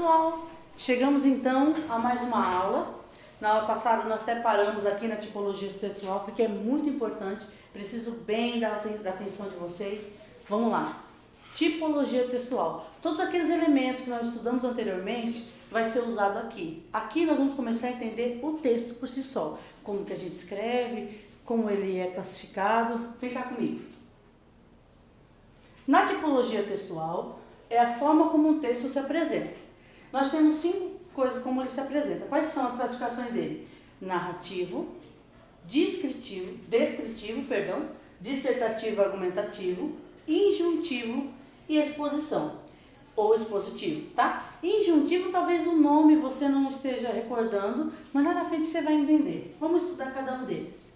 pessoal, chegamos então a mais uma aula. Na aula passada nós até paramos aqui na tipologia textual porque é muito importante, preciso bem da atenção de vocês. Vamos lá, tipologia textual. Todos aqueles elementos que nós estudamos anteriormente vai ser usado aqui. Aqui nós vamos começar a entender o texto por si só, como que a gente escreve, como ele é classificado. Vem cá comigo. Na tipologia textual, é a forma como um texto se apresenta. Nós temos 5 coisas como ele se apresenta. Quais são as classificações dele? Narrativo, descritivo, dissertativo, argumentativo, injuntivo e exposição, ou expositivo, tá? Injuntivo, talvez o nome você não esteja recordando, mas lá na frente você vai entender. Vamos estudar cada um deles.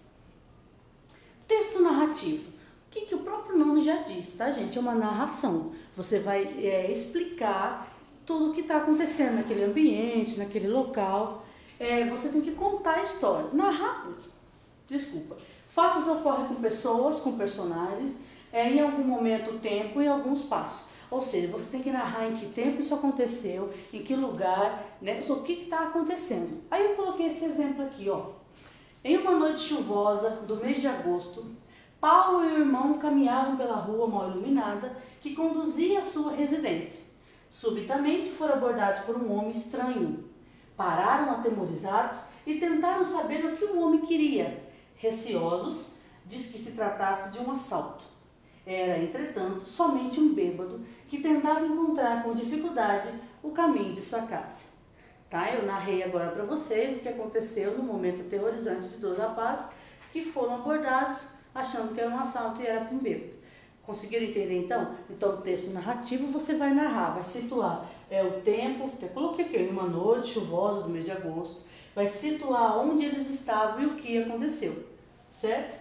Texto narrativo. O que o próprio nome já diz, tá, gente? É uma narração. Você vai explicar tudo o que está acontecendo naquele ambiente, naquele local. Você tem que contar a história. Narrar, desculpa. Fatos ocorrem com pessoas, com personagens, em algum momento, tempo e algum espaço. Ou seja, você tem que narrar em que tempo isso aconteceu, em que lugar, né? O que está acontecendo. Aí eu coloquei esse exemplo aqui, ó. Em uma noite chuvosa do mês de agosto, Paulo e o irmão caminhavam pela rua mal iluminada que conduzia à sua residência. Subitamente foram abordados por um homem estranho. Pararam atemorizados e tentaram saber o que o homem queria. Receosos, diz que se tratasse de um assalto. Era, entretanto, somente um bêbado que tentava encontrar com dificuldade o caminho de sua casa. Tá? Eu narrei agora para vocês o que aconteceu no momento aterrorizante de 2 rapazes que foram abordados achando que era um assalto e era para um bêbado. Conseguiram entender então? Então o texto narrativo você vai narrar, vai situar o tempo, até coloquei aqui, em uma noite chuvosa do mês de agosto, vai situar onde eles estavam e o que aconteceu, certo?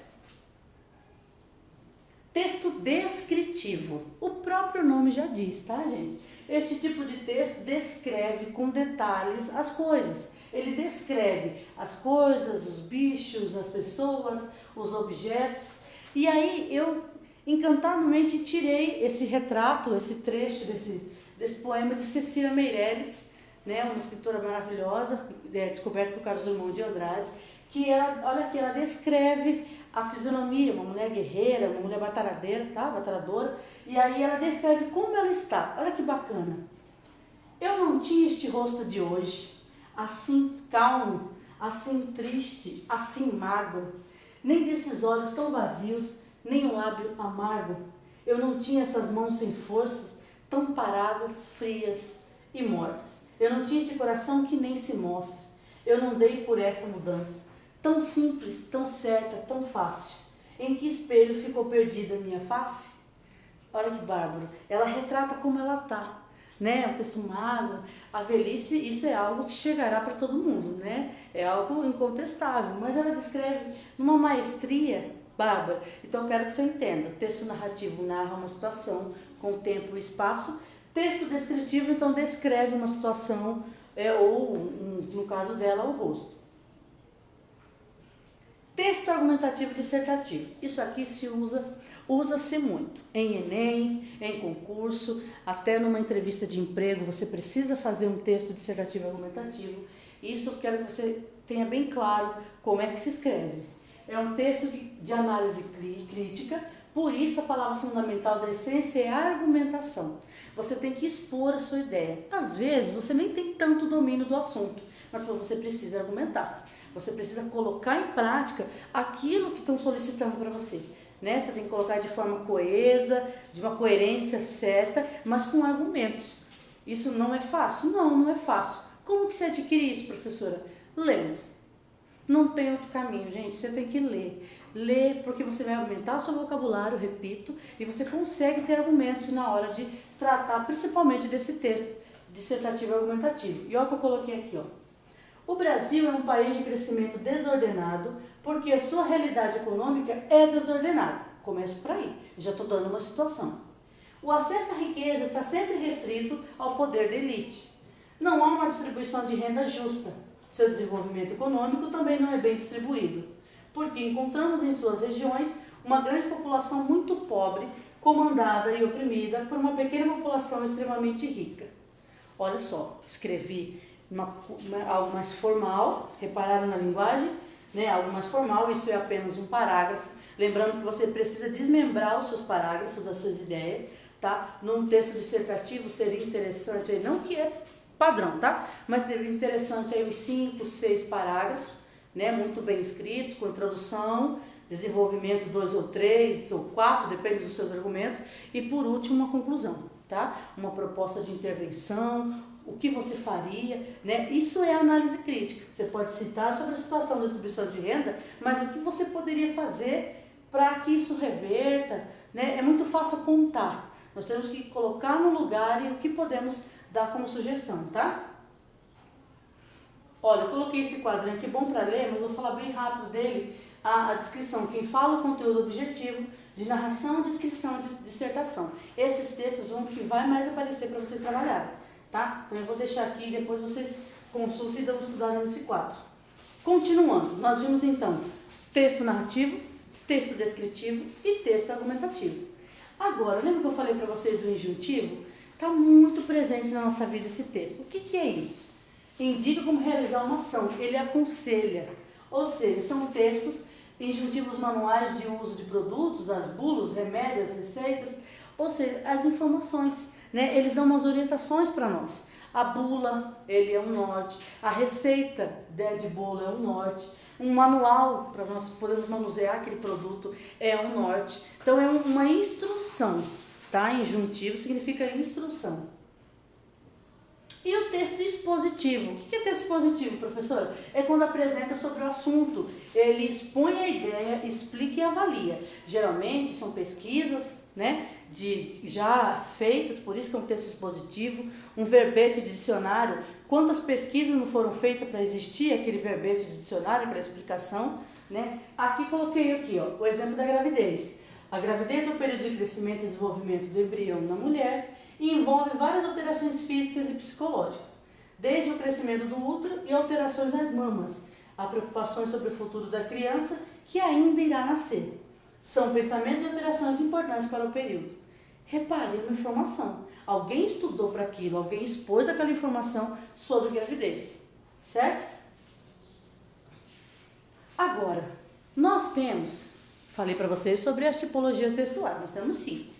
Texto descritivo. O próprio nome já diz, tá, gente? Este tipo de texto descreve com detalhes as coisas. Ele descreve as coisas, os bichos, as pessoas, os objetos. E aí eu encantadamente tirei esse retrato, esse trecho desse poema de Cecília Meirelles, né, uma escritora maravilhosa, descoberta por Carlos Drummond de Andrade, que ela, olha aqui, ela descreve a fisionomia, uma mulher guerreira, uma mulher batalhadeira, tá? Batalhadora, e aí ela descreve como ela está. Olha que bacana. Eu não tinha este rosto de hoje, assim calmo, assim triste, assim magro, nem desses olhos tão vazios, nem um lábio amargo. Eu não tinha essas mãos sem forças, tão paradas, frias e mortas. Eu não tinha este coração que nem se mostra. Eu não dei por esta mudança, tão simples, tão certa, tão fácil. Em que espelho ficou perdida a minha face? Olha que bárbaro. Ela retrata como ela está, né? O texto magro, a velhice, isso é algo que chegará para todo mundo, né? É algo incontestável, mas ela descreve numa maestria bárbara. Então eu quero que você entenda. O texto narrativo narra uma situação com tempo e espaço. Texto descritivo, então, descreve uma situação, ou, no caso dela, o rosto. Texto argumentativo dissertativo. Isso aqui usa-se muito. Em Enem, em concurso, até numa entrevista de emprego, você precisa fazer um texto dissertativo argumentativo. Isso eu quero que você tenha bem claro como é que se escreve. É um texto de análise crítica, por isso a palavra fundamental da essência é a argumentação. Você tem que expor a sua ideia. Às vezes você nem tem tanto domínio do assunto, mas você precisa argumentar. Você precisa colocar em prática aquilo que estão solicitando para você, né? Você tem que colocar de forma coesa, de uma coerência certa, mas com argumentos. Isso não é fácil? Não é fácil. Como que você adquire isso, professora? Lendo. Não tem outro caminho, gente. Você tem que ler. Ler porque você vai aumentar o seu vocabulário, repito, e você consegue ter argumentos na hora de tratar principalmente desse texto dissertativo argumentativo. E olha o que eu coloquei aqui, ó. O Brasil é um país de crescimento desordenado porque a sua realidade econômica é desordenada. Começo por aí, já estou dando uma situação. O acesso à riqueza está sempre restrito ao poder da elite. Não há uma distribuição de renda justa. Seu desenvolvimento econômico também não é bem distribuído, porque encontramos em suas regiões uma grande população muito pobre, comandada e oprimida por uma pequena população extremamente rica. Olha só, escrevi algo mais formal, repararam na linguagem? Né? Algo mais formal, isso é apenas um parágrafo. Lembrando que você precisa desmembrar os seus parágrafos, as suas ideias, tá? Num texto dissertativo seria interessante, aí, não que é padrão, tá? Mas seria interessante aí uns 5, 6 parágrafos, né? Muito bem escritos, com introdução, desenvolvimento 2 ou 3 ou 4, depende dos seus argumentos, e por último uma conclusão, tá? Uma proposta de intervenção, o que você faria, né? Isso é análise crítica. Você pode citar sobre a situação da distribuição de renda, mas o que você poderia fazer para que isso reverta, né? É muito fácil apontar. Nós temos que colocar no lugar e o que podemos dar como sugestão, tá? Olha, eu coloquei esse quadrinho aqui bom para ler, mas vou falar bem rápido dele, a descrição. Quem fala o conteúdo objetivo de narração, descrição e dissertação. Esses textos vão que vai mais aparecer para vocês trabalharem, tá? Então eu vou deixar aqui e depois vocês consultem e dão uma estudada nesse quadro. Continuando, nós vimos então texto narrativo, texto descritivo e texto argumentativo. Agora, lembra que eu falei para vocês do injuntivo? Está muito presente na nossa vida esse texto. O que é isso? Indica como realizar uma ação, ele aconselha. Ou seja, são textos injuntivos manuais de uso de produtos, as bulas, remédios, receitas, ou seja, as informações, né? Eles dão umas orientações para nós. A bula, ele é um norte, a receita de bolo é um norte, um manual para nós podermos manusear aquele produto é um norte. Então é uma instrução, tá? Injuntivo significa instrução. E o texto expositivo. O que é texto expositivo, professora? É quando apresenta sobre o assunto. Ele expõe a ideia, explica e avalia. Geralmente são pesquisas, né, já feitas, por isso que é um texto expositivo. Um verbete de dicionário. Quantas pesquisas não foram feitas para existir aquele verbete de dicionário, aquela explicação, né? Aqui coloquei aqui, ó, o exemplo da gravidez. A gravidez é o período de crescimento e desenvolvimento do embrião na mulher e envolve várias alterações físicas e psicológicas, desde o crescimento do útero e alterações nas mamas, a preocupações sobre o futuro da criança que ainda irá nascer. São pensamentos e alterações importantes para o período. Repare, é uma informação. Alguém estudou para aquilo, alguém expôs aquela informação sobre gravidez, certo? Agora, nós temos, falei para vocês sobre as tipologias textuais, nós temos 5.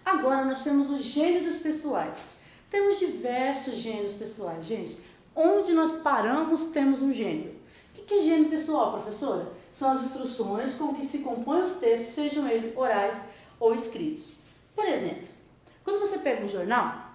Agora nós temos os gêneros textuais. Temos diversos gêneros textuais, gente. Onde nós paramos, temos um gênero. O que é gênero textual, professora? São as instruções com que se compõem os textos, sejam eles orais ou escritos. Por exemplo, quando você pega um jornal,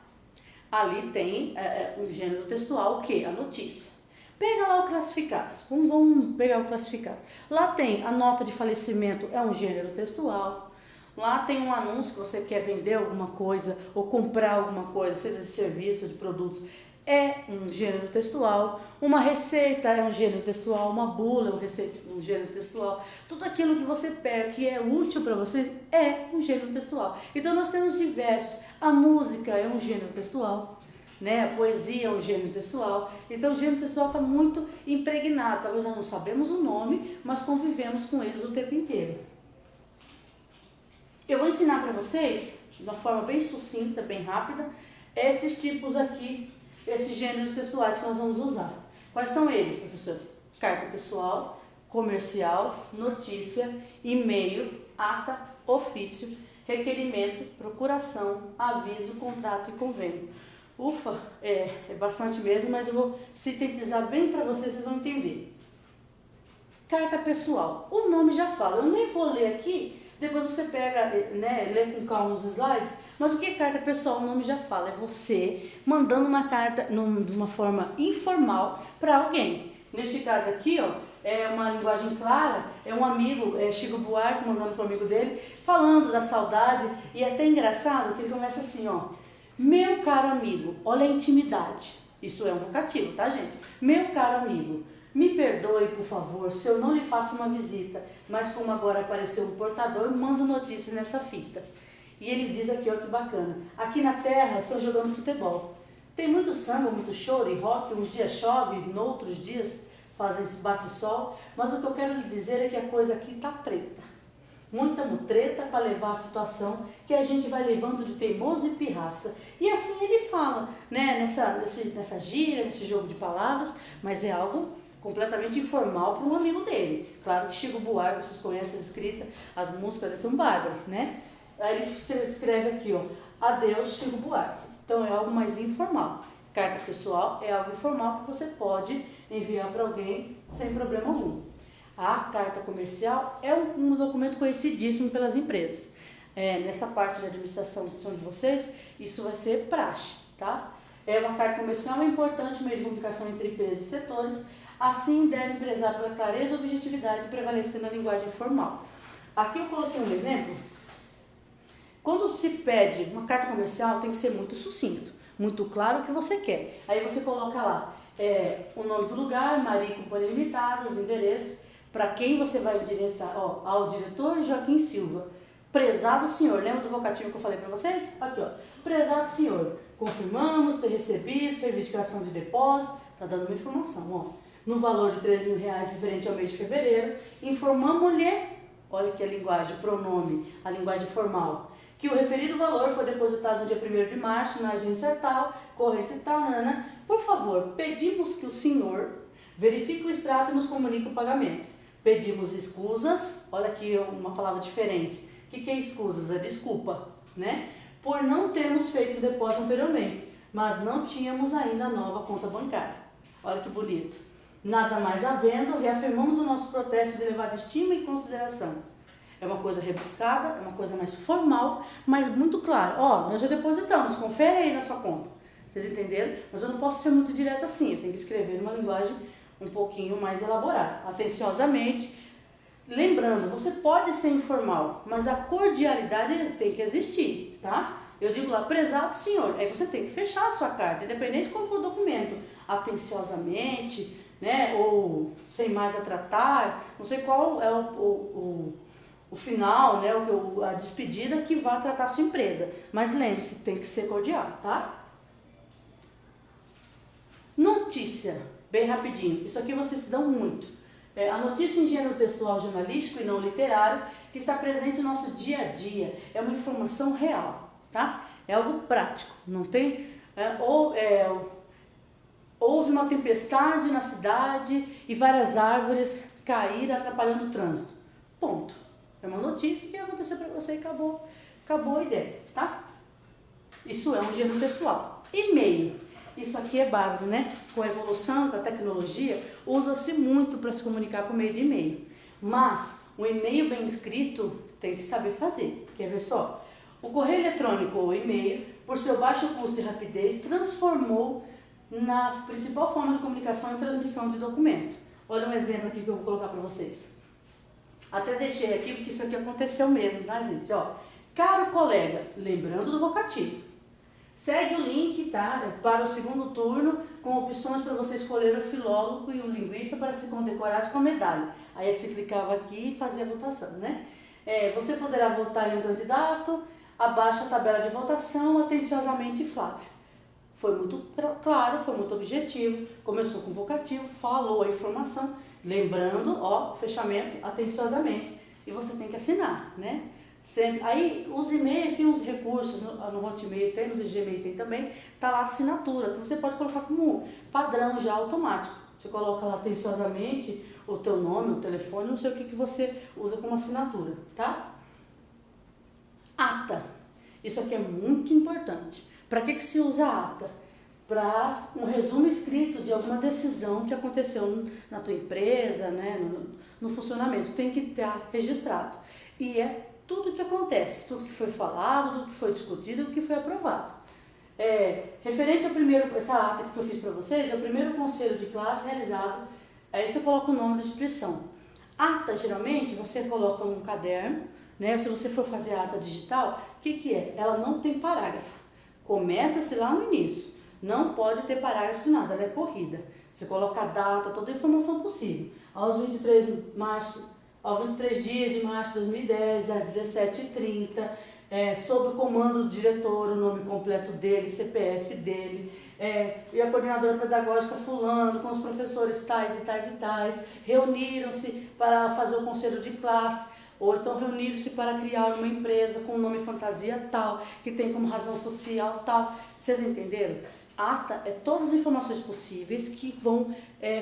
ali tem um gênero textual, o quê? A notícia. Pega lá o classificado. Vamos pegar o classificado. Lá tem a nota de falecimento, é um gênero textual. Lá tem um anúncio que você quer vender alguma coisa ou comprar alguma coisa, seja de serviço, de produtos, é um gênero textual. Uma receita é um gênero textual, uma bula é um gênero textual. Tudo aquilo que você pega que é útil para vocês é um gênero textual. Então nós temos diversos. A música é um gênero textual, né? A poesia é um gênero textual. Então o gênero textual está muito impregnado. Talvez nós não sabemos o nome, mas convivemos com eles o tempo inteiro. Eu vou ensinar para vocês, de uma forma bem sucinta, bem rápida, esses tipos aqui, esses gêneros textuais que nós vamos usar. Quais são eles, professor? Carta pessoal, comercial, notícia, e-mail, ata, ofício, requerimento, procuração, aviso, contrato e convênio. Ufa, é bastante mesmo, mas eu vou sintetizar bem para vocês, vocês vão entender. Carta pessoal, o nome já fala, eu nem vou ler aqui. Depois você pega, né, lê com calma os slides, mas o que é carta pessoal? O nome já fala, é você mandando uma carta de uma forma informal para alguém. Neste caso aqui, ó, é uma linguagem clara, é um amigo, Chico Buarque mandando para o amigo dele, falando da saudade, e é até engraçado que ele começa assim, ó, meu caro amigo, olha a intimidade, isso é um vocativo, tá, gente? Meu caro amigo, me perdoe, por favor, se eu não lhe faço uma visita, mas como agora apareceu um portador, mando notícias nessa fita. E ele diz aqui, ó, que bacana, aqui na terra estão jogando futebol. Tem muito samba, muito choro e rock, uns dias chove, noutros dias fazem esse bate-sol, mas o que eu quero lhe dizer é que a coisa aqui tá preta. muita mutreta para levar a situação que a gente vai levando de teimoso e pirraça. E assim ele fala, né, nessa gíria, nesse jogo de palavras, mas é algo completamente informal para um amigo dele. Claro que Chico Buarque, vocês conhecem as escritas, as músicas são bárbaras, né? Aí ele escreve aqui, ó, adeus Chico Buarque. Então é algo mais informal. Carta pessoal é algo informal que você pode enviar para alguém sem problema algum. A carta comercial é um documento conhecidíssimo pelas empresas. Nessa parte de administração de vocês, isso vai ser praxe, tá? Uma carta comercial é importante meio de comunicação entre empresas e setores, assim deve prezar pela clareza e objetividade prevalecendo na linguagem formal. Aqui eu coloquei um exemplo. Quando se pede uma carta comercial, tem que ser muito sucinto, muito claro o que você quer. Aí você coloca lá o nome do lugar, Maria e Companhia Limitadas, o endereço, para quem você vai endereçar, ao diretor Joaquim Silva. Prezado senhor, lembra do vocativo que eu falei para vocês? Aqui, ó. Prezado senhor, confirmamos ter recebido reivindicação de depósito, tá dando uma informação, ó. No valor de R$3.000 referente ao mês de fevereiro, informamos-lhe, olha que a linguagem, pronome, a linguagem formal, que o referido valor foi depositado no dia 1º de março na agência tal, corrente tal, nana. Por favor, pedimos que o senhor verifique o extrato e nos comunique o pagamento. Pedimos escusas, olha aqui uma palavra diferente. O que é escusas? É desculpa, né? Por não termos feito o depósito anteriormente, mas não tínhamos ainda a nova conta bancária. Olha que bonito. Nada mais havendo, reafirmamos o nosso protesto de elevada estima e consideração. É uma coisa rebuscada, é uma coisa mais formal, mas muito clara. Nós já depositamos, confere aí na sua conta. Vocês entenderam? Mas eu não posso ser muito direto assim, eu tenho que escrever numa linguagem um pouquinho mais elaborada. Atenciosamente, lembrando, você pode ser informal, mas a cordialidade tem que existir, tá? Eu digo lá, prezado senhor, aí você tem que fechar a sua carta, independente de qual for o documento, atenciosamente, né, ou sem mais a tratar, não sei qual é o final, né, a despedida que vai tratar a sua empresa, mas lembre-se, tem que ser cordial, tá? Notícia, bem rapidinho, isso aqui vocês se dão muito. A notícia em gênero textual jornalístico e não literário que está presente no nosso dia a dia, é uma informação real, tá? É algo prático, não tem... Houve uma tempestade na cidade e várias árvores caíram atrapalhando o trânsito. Ponto. É uma notícia que aconteceu para você e acabou a ideia, tá? Isso é um gênero textual. E-mail. Isso aqui é bárbaro, né? Com a evolução, com a tecnologia, usa-se muito para se comunicar por meio de e-mail. Mas o e-mail bem escrito tem que saber fazer. Quer ver só? O correio eletrônico ou e-mail, por seu baixo custo e rapidez, transformou na principal forma de comunicação e transmissão de documento. Olha um exemplo aqui que eu vou colocar para vocês. Até deixei aqui porque isso aqui aconteceu mesmo, tá, gente? Caro colega, lembrando do vocativo. Segue o link, tá, para o segundo turno, com opções para você escolher o filólogo e o linguista para se condecorar com a medalha. Aí você clicava aqui e fazia a votação, né? Você poderá votar em um candidato, abaixo a tabela de votação, atenciosamente Flávio. Foi muito claro, foi muito objetivo, começou com vocativo, falou a informação, lembrando, fechamento, atenciosamente, e você tem que assinar, né? Sempre. Aí os e-mails tem uns recursos no Hotmail, tem, no Gmail tem também, tá lá a assinatura, que você pode colocar como padrão já automático. Você coloca lá atenciosamente o teu nome, o telefone, não sei o que você usa como assinatura, tá? Ata. Isso aqui é muito importante. Para que se usa a ata? Para um resumo escrito de alguma decisão que aconteceu na tua empresa, né, no funcionamento. Tem que estar registrado. E é tudo que acontece, tudo que foi falado, tudo que foi discutido e o que foi aprovado. Referente ao primeiro, essa ata que eu fiz para vocês, é o primeiro conselho de classe realizado, aí você coloca o nome da instituição. Ata, geralmente, você coloca um caderno, né, se você for fazer a ata digital, o que é? Ela não tem parágrafo. Começa-se lá no início. Não pode ter parágrafo de nada, ela é corrida. Você coloca a data, toda a informação possível. Aos 23 dias de março de 2010, às 17h30, sob o comando do diretor, o nome completo dele, CPF dele, e a coordenadora pedagógica fulano, com os professores tais e tais e tais, reuniram-se para fazer o conselho de classe. Ou então reuniram-se para criar uma empresa com o nome fantasia tal, que tem como razão social tal. Vocês entenderam? Ata é todas as informações possíveis que vão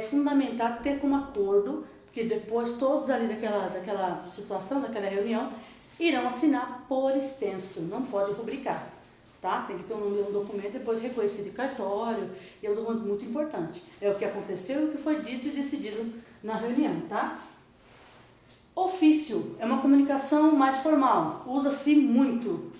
fundamentar, ter como acordo, que depois todos ali daquela situação, daquela reunião, irão assinar por extenso, não pode rubricar, tá? Tem que ter um documento depois reconhecido de cartório, e é um documento muito importante. É o que aconteceu e o que foi dito e decidido na reunião, tá? Ofício é uma comunicação mais formal, usa-se muito.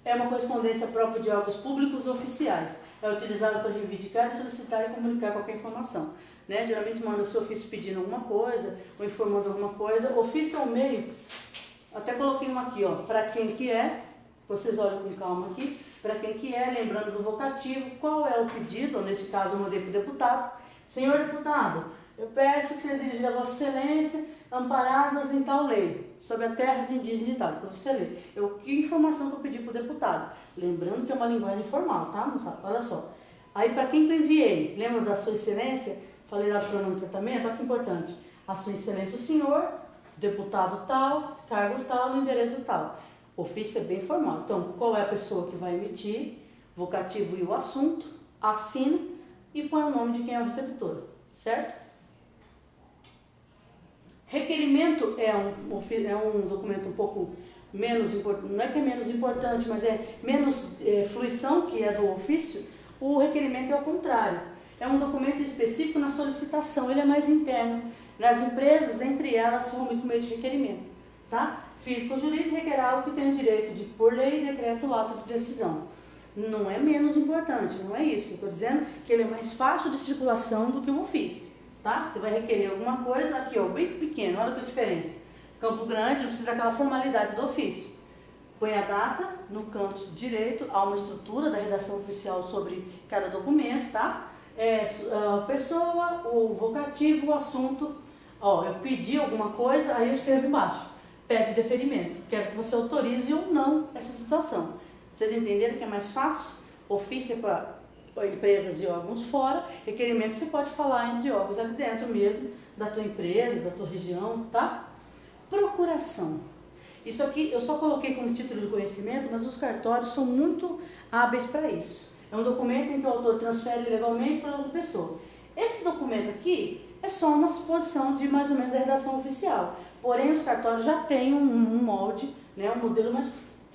É uma correspondência própria de órgãos públicos oficiais. É utilizado para reivindicar, solicitar e comunicar qualquer informação. Né? Geralmente manda seu ofício pedindo alguma coisa, ou informando alguma coisa. Ofício é o meio, até coloquei um aqui, ó, para quem que é, vocês olham com calma aqui, para quem que é, lembrando do vocativo, qual é o pedido, ou nesse caso eu mandei para o deputado. Senhor deputado, eu peço que você dirija a Vossa Excelência amparadas em tal lei, sobre as terras indígenas e tal, para você ler. Que informação que eu pedi para o deputado? Lembrando que é uma linguagem formal, tá, moçada? Olha só. Aí, para quem que eu enviei? Lembra da Sua Excelência? Falei lá do pronome de tratamento, olha que importante. A Sua Excelência o senhor, deputado tal, cargo tal, no endereço tal. Ofício é bem formal. Então, qual é a pessoa que vai emitir, vocativo e o assunto, assina e põe o nome de quem é o receptor, certo? Requerimento é um documento um pouco menos importante, não é que é menos importante, mas é menos fruição, que é do ofício. O requerimento é ao contrário, é um documento específico na solicitação, ele é mais interno. Nas empresas, entre elas, realmente por meio de requerimento, tá? Físico ou jurídico requer algo que tem o direito de, por lei, decreto ou ato de decisão. Não é menos importante, não é isso. Estou dizendo que ele é mais fácil de circulação do que o ofício. Tá? Você vai requerer alguma coisa, aqui ó, bem pequeno, olha que diferença. Campo Grande não precisa daquela formalidade do ofício. Põe a data no canto direito, há uma estrutura da redação oficial sobre cada documento, tá? A pessoa, o vocativo, o assunto, ó, eu pedi alguma coisa, aí eu escrevo embaixo, pede deferimento, quero que você autorize ou não essa situação. Vocês entenderam que é mais fácil? Ofício é para empresas e órgãos fora, requerimento você pode falar entre órgãos aqui dentro mesmo, da tua empresa, da tua região, tá? Procuração. Isso aqui eu só coloquei como título de conhecimento, mas os cartórios são muito hábeis para isso. É um documento em que o autor transfere legalmente para outra pessoa. Esse documento aqui é só uma suposição de mais ou menos da redação oficial. Porém, os cartórios já têm um molde, né, um modelo mais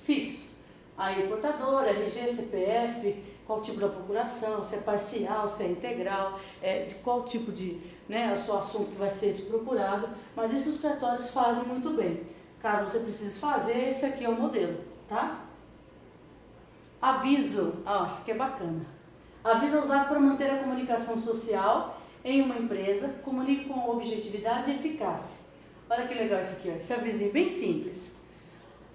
fixo. Aí, portador, RG, CPF, qual tipo da procuração, se é parcial, se é integral, de qual tipo de, né, o seu assunto que vai ser esse procurado, mas isso os cartórios fazem muito bem. Caso você precise fazer, esse aqui é o modelo, tá? Aviso, isso aqui é bacana. Aviso é usado para manter a comunicação social em uma empresa, comunique com objetividade e eficácia. Olha que legal isso aqui, ó. Esse avisinho bem simples.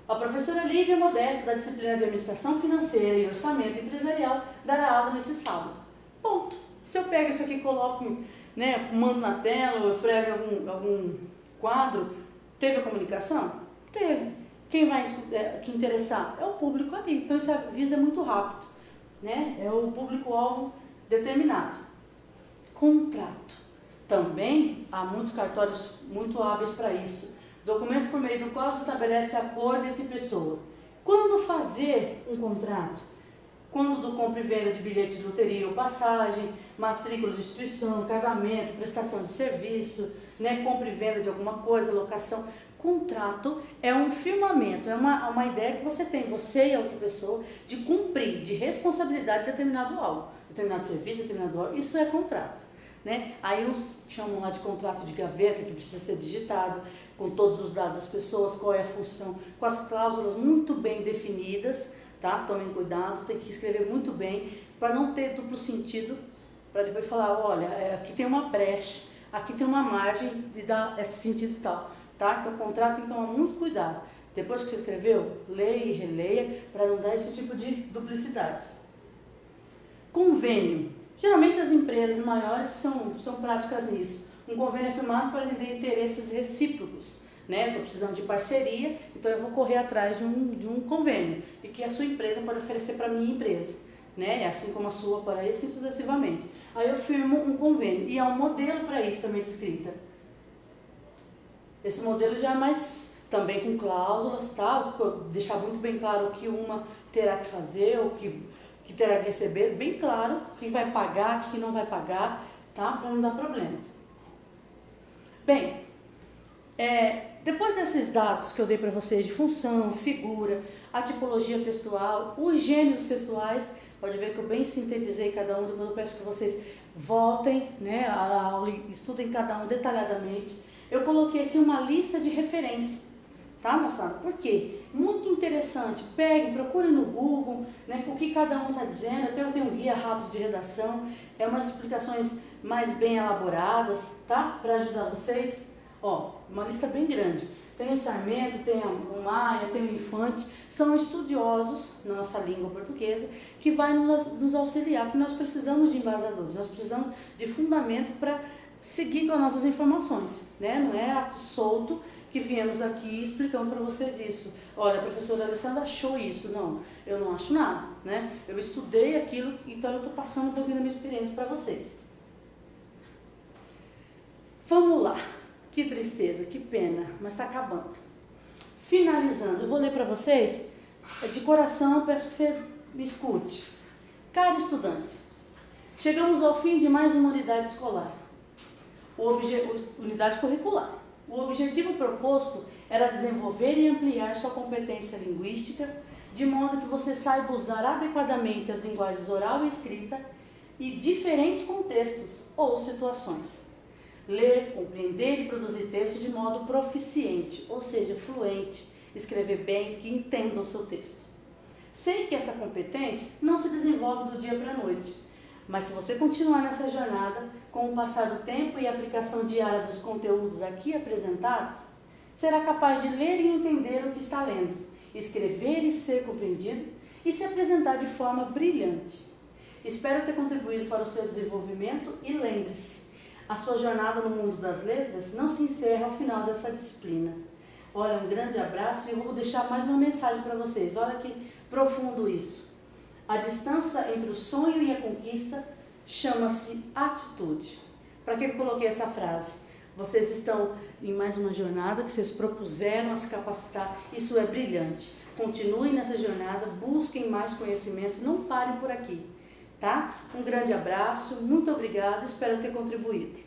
A professora Lívia Modesto, da disciplina de Administração Financeira e Orçamento Empresarial, dará aula nesse sábado. Ponto. Se eu pego isso aqui e coloco, né, mando na tela, ou eu prego algum quadro, teve a comunicação? Teve. Quem vai que interessar? É o público ali. Então esse aviso é muito rápido, né? É o público-alvo determinado. Contrato. Também há muitos cartórios muito hábeis para isso. Documento por meio do qual se estabelece acordo entre pessoas. Quando fazer um contrato? Quando do compra e venda de bilhetes de loteria ou passagem, matrícula de instituição, casamento, prestação de serviço, né, compra e venda de alguma coisa, locação. Contrato é um firmamento, é uma ideia que você tem, você e a outra pessoa, de cumprir, de responsabilidade de determinado algo, determinado serviço, determinado algo. Isso é contrato. Né? Aí uns chamam lá de contrato de gaveta, que precisa ser digitado, com todos os dados das pessoas, qual é a função, com as cláusulas muito bem definidas, tá? Tomem cuidado, tem que escrever muito bem, para não ter duplo sentido, para depois falar, olha, aqui tem uma brecha, aqui tem uma margem de dar esse sentido e tal, tá? Então o contrato tem que tomar muito cuidado. Depois que você escreveu, leia e releia, para não dar esse tipo de duplicidade. Convênio. Geralmente as empresas maiores são práticas nisso. Um convênio é firmado para atender interesses recíprocos, né? Estou precisando de parceria, então eu vou correr atrás de um convênio e que a sua empresa pode oferecer para a minha empresa, né? Assim como a sua para isso e sucessivamente. Aí eu firmo um convênio e há um modelo para isso também descrita. Esse modelo já é mais também com cláusulas, tá? Deixar muito bem claro o que uma terá que fazer, o que terá que receber, bem claro, o que vai pagar, o que não vai pagar, tá? Para não dar problema. Bem, depois desses dados que eu dei para vocês de função, figura, a tipologia textual, os gêneros textuais, pode ver que eu bem sintetizei cada um, depois eu peço que vocês voltem, né, a aula e estudem cada um detalhadamente. Eu coloquei aqui uma lista de referência, tá, moçada? Por quê? Muito interessante. Pegue, procure no Google, né, o que cada um está dizendo. Eu tenho um guia rápido de redação, umas explicações mais bem elaboradas, tá? Para ajudar vocês. Ó, uma lista bem grande. Tem o Sarmento, tem o Maia, tem o Infante, são estudiosos na nossa língua portuguesa que vai nos auxiliar, porque nós precisamos de embasadores, nós precisamos de fundamento para seguir com as nossas informações, né? Não é solto que viemos aqui explicando para vocês isso. Olha, a professora Alessandra achou isso. Não, eu não acho nada, né? Eu estudei aquilo, então eu estou passando um pouquinho da minha experiência para vocês. Vamos lá. Que tristeza, que pena, mas está acabando. Finalizando, eu vou ler para vocês, de coração, eu peço que você me escute. Caro estudante, chegamos ao fim de mais uma unidade escolar, unidade curricular. O objetivo proposto era desenvolver e ampliar sua competência linguística, de modo que você saiba usar adequadamente as linguagens oral e escrita e diferentes contextos ou situações. Ler, compreender e produzir texto de modo proficiente, ou seja, fluente, escrever bem, que entenda o seu texto. Sei que essa competência não se desenvolve do dia para a noite, mas se você continuar nessa jornada, com o passar do tempo e a aplicação diária dos conteúdos aqui apresentados, será capaz de ler e entender o que está lendo, escrever e ser compreendido e se apresentar de forma brilhante. Espero ter contribuído para o seu desenvolvimento e lembre-se, a sua jornada no mundo das letras não se encerra ao final dessa disciplina. Olha, um grande abraço e eu vou deixar mais uma mensagem para vocês. Olha que profundo isso. A distância entre o sonho e a conquista chama-se atitude. Para que eu coloquei essa frase? Vocês estão em mais uma jornada que vocês propuseram a se capacitar. Isso é brilhante. Continuem nessa jornada, busquem mais conhecimentos, não parem por aqui. Tá? Um grande abraço, muito obrigado, espero ter contribuído.